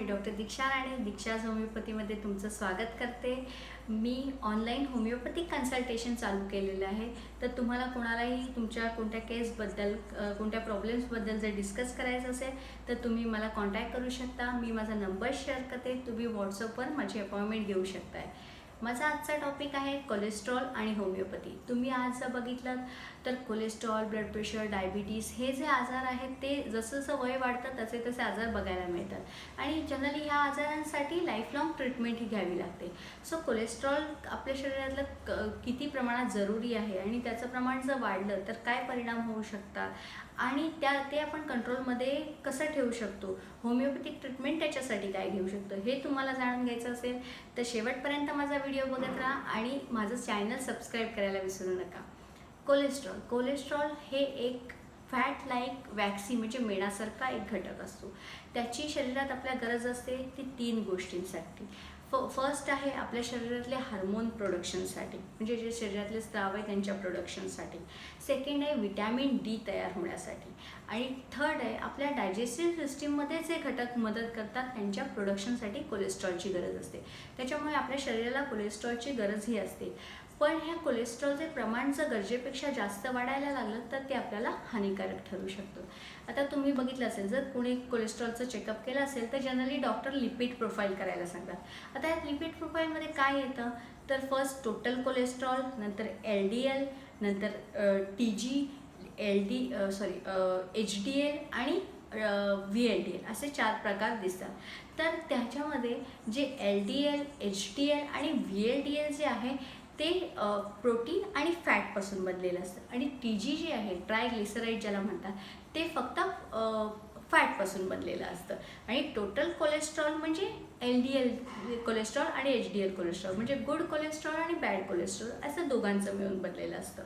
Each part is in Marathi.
मी डॉक्टर दीक्षा राणे दीक्षाज होमिओपॅथीमध्ये तुमचं स्वागत करते। मी ऑनलाईन होमिओपॅथिक कन्सल्टेशन चालू केलेलं आहे। तर तुम्हाला कोणालाही तुमच्या कोणत्या केसबद्दल कोणत्या प्रॉब्लेम्सबद्दल जर डिस्कस करायचं असेल तर तुम्ही मला कॉन्टॅक्ट करू शकता। मी माझा नंबर शेअर करते, तुम्ही व्हॉट्सअपवर माझी अपॉइंटमेंट घेऊ शकताय। माझा आजचा टॉपिक आहे कोलेस्ट्रॉल आणि होमिओपॅथी। तुम्ही आज जर बघितलं तर कोलेस्ट्रॉल, ब्लड प्रेशर, डायबिटीज हे जे आजार आहेत ते जसं जसं वय वाढतं तसे तसे आजार बघायला मिळतात आणि जनरली ह्या आजारांसाठी लाईफलॉंग ट्रीटमेंट ही घ्यावी लागते। सो कोलेस्ट्रॉल आपल्या शरीरातलं किती प्रमाणात जरुरी आहे आणि त्याचं प्रमाण जर वाढलं तर काय परिणाम होऊ शकतात आणि ते आपण कंट्रोलमध्ये कसं ठेवू शकतो, होमिओपॅथिक ट्रीटमेंट त्याच्यासाठी काय घेऊ शकतो हे तुम्हाला जाणून घ्यायचं असेल तर शेवटपर्यंत माझा व्हिडिओ बघत राहा आणि माझं चॅनल सबस्क्राईब करायला विसरू नका। कोलेस्ट्रॉल हे एक फॅट लाईक वॅक्सी म्हणजे मेणासारखा एक घटक असतो। त्याची शरीरात आपल्या गरज असते ती 3 गोष्टींसाठी। फर्स्ट आहे आपल्या शरीरातले हार्मोन प्रोडक्शनसाठी, म्हणजे जे शरीरातले स्राव आहे त्यांच्या प्रोडक्शनसाठी। सेकंड आहे विटॅमिन डी तयार होण्यासाठी आणि थर्ड आहे आपल्या डायजेस्टिव्ह सिस्टीममध्ये जे घटक मदत करतात त्यांच्या प्रोडक्शनसाठी कोलेस्ट्रॉलची गरज असते। त्याच्यामुळे आपल्या शरीराला कोलेस्ट्रॉलची गरजही असते। पण ह्या कोलेस्ट्रॉलचे प्रमाण जर गरजेपेक्षा जास्त वाढायला लागलं तर ते आपल्याला हानिकारक ठरू शकतं। आता तुम्ही बघितलं असेल, जर कोणी कोलेस्ट्रॉलचं चेकअप केलं असेल तर जनरली डॉक्टर लिपिड प्रोफाईल करायला सांगतात। आता या लिपिड प्रोफाईलमध्ये काय येतं तर फर्स्ट टोटल कोलेस्ट्रॉल, नंतर LDL, नंतर TG, HDL आणि VLDL असे 4 प्रकार दिसतात। तर त्याच्यामध्ये जे LDL, HDL आणि VLDL जे आहे ते प्रोटीन आणि फॅटपासून बनलेलं असतं आणि TG जे आहे ट्रायग्लिसराईड ज्याला म्हणतात ते फक्त फॅटपासून बनलेलं असतं आणि टोटल कोलेस्ट्रॉल म्हणजे LDL कोलेस्ट्रॉल आणि HDL कोलेस्ट्रॉल म्हणजे गुड कोलेस्ट्रॉल आणि बॅड कोलेस्ट्रॉल असं दोघांचं मिळून बनलेलं असतं।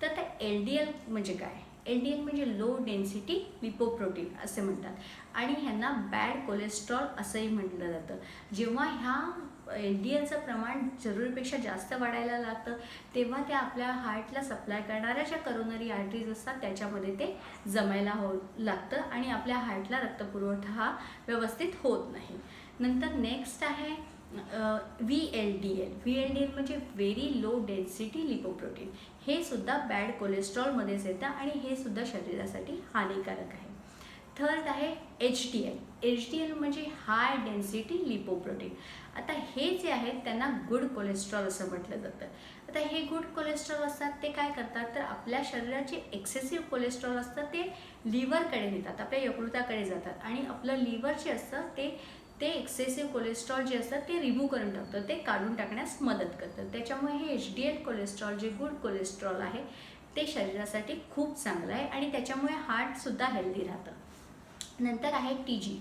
तर त्या LDL म्हणजे काय, LDL म्हणजे लो डेन्सिटी लिपोप्रोटीन असे म्हणतात आणि ह्यांना बॅड कोलेस्ट्रॉल असंही म्हटलं जातं। जेव्हा ह्या LDLचं प्रमाण जरुरीपेक्षा जास्त वाढायला लागतं तेव्हा ते आपल्या हार्टला सप्लाय करणाऱ्या ज्या करोनरी आर्टरीज असतात त्याच्यामध्ये ते जमायला लागतं आणि आपल्या हार्टला रक्तपुरवठा हा व्यवस्थित होत नाही। नंतर नेक्स्ट आहे VLDL म्हणजे व्हेरी लो डेन्सिटी लिपोप्रोटीन। हे सुद्धा बॅड कोलेस्ट्रॉलमध्येच येतं आणि हे सुद्धा शरीरासाठी हानिकारक आहे। थर्ड आहे HDL म्हणजे हाय डेन्सिटी लिपोप्रोटीन। आता हे जे आहेत त्यांना गुड कोलेस्ट्रॉल असं म्हटलं जातं। आता हे गुड कोलेस्ट्रॉल असतात ते काय करतात तर आपल्या शरीराचे एक्सेसिव्ह कोलेस्ट्रॉल असतं ते लिव्हरकडे नेतात, आपल्या यकृताकडे जातात आणि आपलं लिव्हर जे असतं ते एक्सेसिव्ह कोलेस्ट्रॉल जे असतं ते रिमूव्ह करून टाकतं, ते काढून टाकण्यास मदत करतं। त्याच्यामुळे हे HDL कोलेस्ट्रॉल जे गुड कोलेस्ट्रॉल आहे ते शरीरासाठी खूप चांगलं आहे आणि त्याच्यामुळे हार्टसुद्धा हेल्दी राहतं। नंतर आहे TG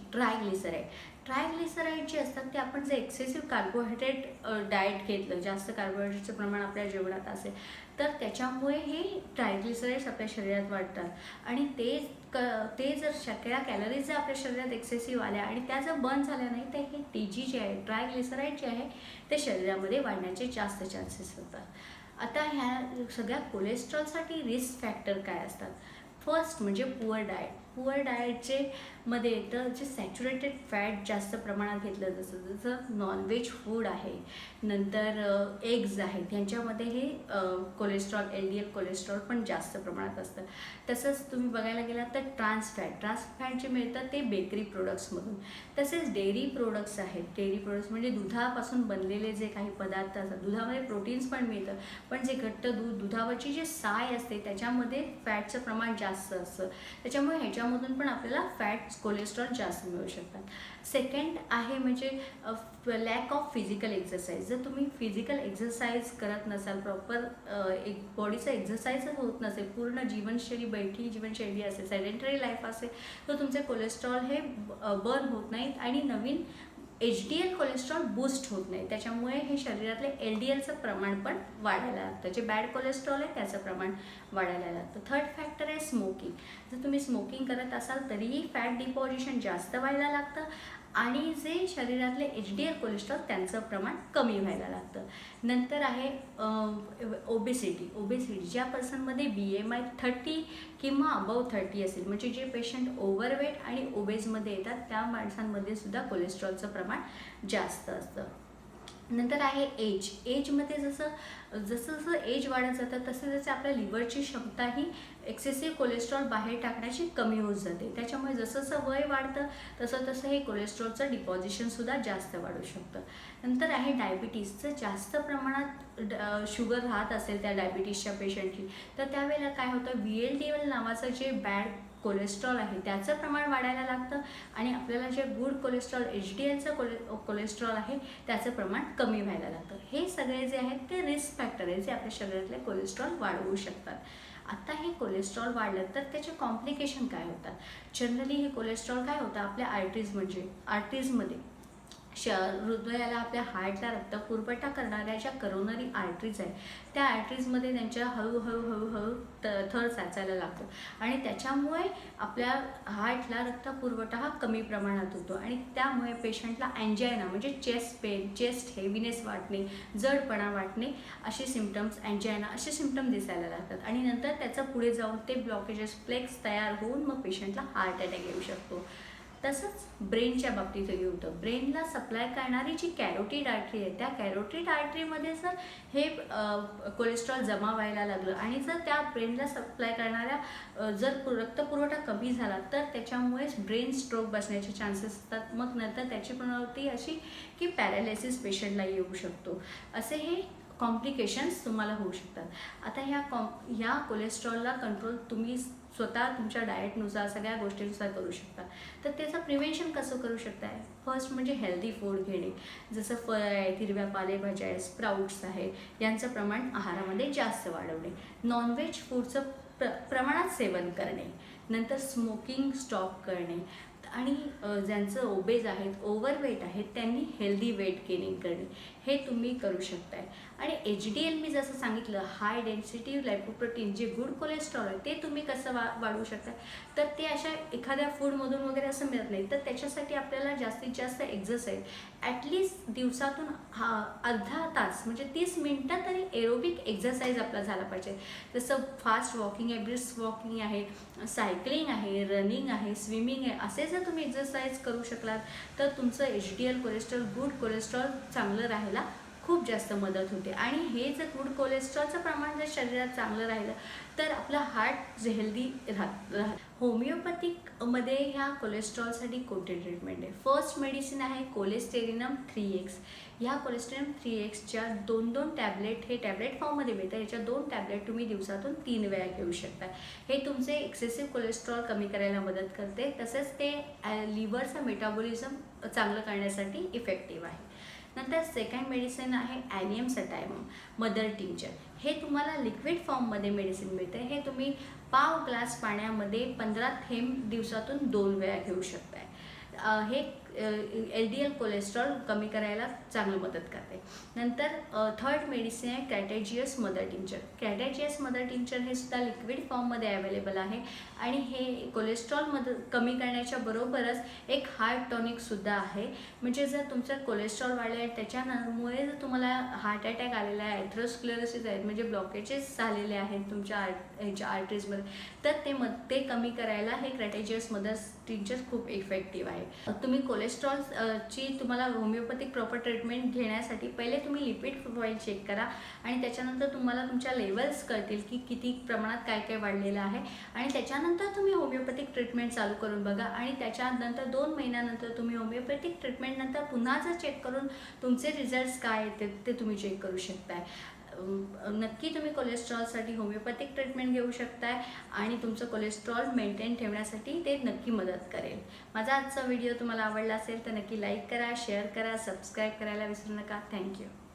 ट्रायग्लिसराईड जे असतात ते आपण जर एक्सेसिव्ह कार्बोहायड्रेट डाएट घेतलं, जास्त कार्बोहायड्रेटचं प्रमाण आपल्या जेवणात असेल तर त्याच्यामुळे हे ट्रायग्लिसराईड्स आपल्या शरीरात वाढतात आणि ते जर सगळ्या कॅलरीज जर आपल्या शरीरात एक्सेसिव्ह आल्या आणि त्या जर बर्न झाल्या नाही तर हे TG जे आहे ट्रायग्लिसराईड जे आहे ते शरीरामध्ये वाढण्याचे जास्त चान्सेस होतात। आता ह्या सगळ्या कोलेस्ट्रॉलसाठी रिस्क फॅक्टर काय असतात। फर्स्ट म्हणजे पुअर डाएटचे मध्ये येतं जे सॅच्युरेटेड फॅट जास्त प्रमाणात घेतलं जसं नॉनव्हेज फूड आहे, नंतर एग्ज आहेत, त्यांच्यामध्ये हे कोलेस्ट्रॉल LDL कोलेस्ट्रॉल पण जास्त प्रमाणात असतं। तसंच तुम्ही बघायला गेलात तर ट्रान्स फॅट जे मिळतं ते बेकरी प्रोडक्ट्समधून। तसेच डेअरी प्रोडक्ट्स म्हणजे दुधापासून बनलेले जे काही पदार्थ असतात, दुधामध्ये प्रोटीन्स पण मिळतं पण जे घट्ट दुधावरची जी साय असते त्याच्यामध्ये फॅटचं प्रमाण जास्त असतं, त्याच्यामुळे ह्याच्यामधून पण आपल्याला कोलेस्ट्रॉल जास्त मिळू शकतात। सेकंड आहे म्हणजे लॅक ऑफ फिजिकल एक्सरसाइज। जर तुम्ही फिजिकल एक्सरसाइज करत नसाल, प्रॉपर एक बॉडीचा एक्सरसाइजच होत नसेल, पूर्ण बैठी जीवनशैली असेल, सेडेंटरी लाईफ असेल तर तुमचे कोलेस्ट्रॉल हे बर्न होत नाहीत आणि नवीन HDL कोलेस्ट्रॉल बूस्ट होत नाही, त्याच्यामुळे हे शरीरातले LDLचं प्रमाण पण वाढायला लागतं, जे बॅड कोलेस्ट्रॉल आहे त्याचं प्रमाण वाढायला लागतं। थर्ड फॅक्टर आहे स्मोकिंग। जर तुम्ही स्मोकिंग करत असाल तरीही फॅट डिपॉझिशन जास्त व्हायला लागतं आणि जे शरीरातले HDL कोलेस्ट्रॉल त्यांचं प्रमाण कमी व्हायला लागतं. नंतर आहे ओबेसिटी. ज्या पर्सनमध्ये BMI 30 किंवा अबव 30 असेल, म्हणजे जे पेशंट ओव्हरवेट आणि ओबेजमध्ये येतात त्या माणसांमध्ये सुद्धा कोलेस्ट्रॉलचं प्रमाण जास्त असतं. नंतर आहे एजमध्ये जसं एज वाढत जातं तसे आपल्या लिव्हरची क्षमताही एक्सेसिव्ह कोलेस्ट्रॉल बाहेर टाकण्याची कमी होत जाते. त्याच्यामुळे जसं वय वाढतं तसं हे कोलेस्ट्रॉलचं डिपॉझिशनसुद्धा जास्त वाढू शकतं. नंतर आहे डायबिटीजचं. जास्त प्रमाणात शुगर राहत असेल त्या डायबिटीजच्या पेशंटची, तर त्यावेळेला काय होतं, VLDL नावाचं जे बॅड कोलेस्ट्रॉल आहे त्याचं प्रमाण वाढायला लागतं आणि आपल्याला जे गुड कोलेस्ट्रॉल HDLचं कोलेस्ट्रॉल आहे त्याचं प्रमाण कमी व्हायला लागतं. हे सगळे जे आहेत ते रिस्क फॅक्टर आहे जे आपल्या शरीरातले कोलेस्ट्रॉल वाढवू शकतात. आता हे कोलेस्ट्रॉल वाढलं तर त्याचे कॉम्प्लिकेशन काय होतात? जनरली हे कोलेस्ट्रॉल काय होतं, आपल्या आर्टरीजमध्ये हृदयाला, आपल्या हार्टला रक्तपुरवठा करणाऱ्या ज्या करोनरी आर्टरीज आहेत त्या आर्टरीजमध्ये त्यांच्या हळूहळू थर साचायला लागतो आणि त्याच्यामुळे आपल्या हार्टला रक्तपुरवठा हा कमी प्रमाणात होतो आणि त्यामुळे पेशंटला अँजायना म्हणजे चेस्ट पेन, चेस्ट हेवीनेस वाटणे, जडपणा वाटणे असे सिम्पटम्स, अँजायना असे सिम्पटम दिसायला लागतात आणि नंतर त्याचं पुढे जाऊन ते ब्लॉकेजेस, प्लेक्स तयार होऊन मग पेशंटला हार्ट अटॅक येऊ शकतो. तसंच ब्रेनच्या बाबतीतही होतं. ब्रेनला सप्लाय करणारी जी कॅरोटिड आर्टरी आहे त्या कॅरोटिड आर्टरीमध्ये जर हे कोलेस्ट्रॉल जमा व्हायला लागलं आणि जर त्या ब्रेनला सप्लाय करणाऱ्या जर रक्तपुरवठा कमी झाला तर त्याच्यामुळेच ब्रेन स्ट्रोक बसण्याचे चान्सेस असतात. मग नंतर त्याची प्रवृत्ती अशी की पॅरालिसिस पेशंटला येऊ शकतो. असे हे कॉम्प्लिकेशन्स तुम्हाला होऊ शकतात. आता ह्या कोलेस्ट्रॉलला कंट्रोल तुम्ही स्वतः तुमच्या डाएटनुसार सगळ्या गोष्टींनुसार करू शकता. तर त्याचं प्रिव्हेन्शन कसं करू शकताय? फर्स्ट म्हणजे हेल्दी फूड घेणे, जसं फळ आहेत, हिरव्या पालेभाज्या आहेत, स्प्राउट्स आहे, यांचं प्रमाण आहारामध्ये जास्त वाढवणे, नॉनव्हेज फूडचं प्रमाणात सेवन करणे, नंतर स्मोकिंग स्टॉप करणे आणि ज्यांचं ओबेज आहेत, ओव्हरवेट आहेत, त्यांनी हेल्दी वेट गेनिंग करणे हे तुम्ही करू शकताय. आणि HDL मी जसं सांगितलं, हाय डेन्सिटी लायपोप्रोटीन जे गुड कोलेस्ट्रॉल आहे ते तुम्ही कसं वाढवू शकता, तर ते अशा एखाद्या फूडमधून वगैरे असं मिळत नाही. तर त्याच्यासाठी आपल्याला जास्तीत जास्त एक्झरसाईज ॲटलिस्ट दिवसातून अर्धा तास म्हणजे 30 मिनटं तरी एरोबिक एक्झरसाईज आपला झाला पाहिजे. जसं फास्ट वॉकिंग आहे, ब्रिस्क वॉकिंग आहे, सायकलिंग आहे, रनिंग आहे, स्विमिंग आहे, असे जर तुम्ही एक्झरसाईज करू शकलात तर तुमचं HDL कोलेस्ट्रॉल, गुड कोलेस्ट्रॉल चांगलं राहायला खूप जास्त मदत होते. आणि हे जर गुड कोलेस्ट्रॉलचं प्रमाण जर शरीरात चांगलं राहिलं तर आपलं हार्ट जे हेल्दी राहत. होमिओपॅथिकमध्ये ह्या कोलेस्ट्रॉलसाठी कोणती ट्रीटमेंट आहे? फर्स्ट मेडिसिन आहे कोलेस्टेरिनम 3x. ह्या कोलेस्टेरिनम 3xच्या 2 टॅबलेट हे टॅबलेट फॉर्ममध्ये मिळतं. याच्या 2 टॅबलेट तुम्ही दिवसातून 3 वेळा घेऊ शकता. हे तुमचे एक्सेसिव्ह कोलेस्ट्रॉल कमी करायला मदत करते, तसेच ते लिव्हरचं मेटाबॉलिझम चांगलं करण्यासाठी इफेक्टिव्ह आहे. नंतर सेकंड मेडिसिन आहे ॲनियम सटायमम मदर टिंक्चर. हे तुम्हाला लिक्विड फॉर्ममध्ये मेडिसिन मिळते. हे तुम्ही पाव ग्लास पाण्यामध्ये 15 थेंब दिवसातून 2 वेळा घेऊ शकताय. हे LDL कोलेस्ट्रॉल कमी करायला चांगलं मदत करते. नंतर थर्ड मेडिसिन आहे क्रॅटेजियस मदर टिंक्चर. क्रॅटेजियस मदर टिंक्चर हे सुद्धा लिक्विड फॉर्ममध्ये अवेलेबल आहे आणि हे कोलेस्ट्रॉल कमी करण्याच्या बरोबरच एक हार्ट टॉनिकसुद्धा आहे. म्हणजे जर तुमचं कोलेस्ट्रॉल वाढले आहे त्याच्यामुळे जर तुम्हाला हार्ट अटॅक आलेला आहे, ॲथेरोस्क्लेरोसिस आहेत म्हणजे ब्लॉकेजेस झालेले आहेत तुमच्या आर्टरीजमध्ये, तर ते कमी करायला हे क्रॅटेजियस मदर टिंक्चर खूप इफेक्टिव्ह आहे. तुम्ही कोलेस्ट्रॉलची तुम्हाला होमिओपॅथिक प्रॉपर ट्रीटमेंट घेण्यासाठी पहिले तुम्ही लिपिड प्रोफाईल चेक करा आणि त्याच्यानंतर तुम्हाला तुमच्या लेवल्स कळतील की किती प्रमाणात काय काय वाढलेलं आहे आणि त्याच्यानंतर तुम्ही होमिओपॅथिक ट्रीटमेंट चालू करून बघा आणि त्याच्यानंतर 2 महिन्यानंतर तुम्ही होमिओपॅथिक ट्रीटमेंटनंतर पुन्हा जर चेक करून तुमचे रिझल्ट्स काय आहेत ते तुम्ही चेक करू शकताय. नक्की तुम्ही कोलेस्ट्रॉलसाठी होमिओपॅथिक ट्रीटमेंट घेऊ शकताय आणि तुमचं कोलेस्ट्रॉल मेंटेन ठेवण्यासाठी ते नक्की मदत करेल. माझा आजचा व्हिडिओ तुम्हाला आवडला असेल तर नक्की लाईक करा, शेअर करा, सबस्क्राईब करायला विसरू नका. थँक्यू.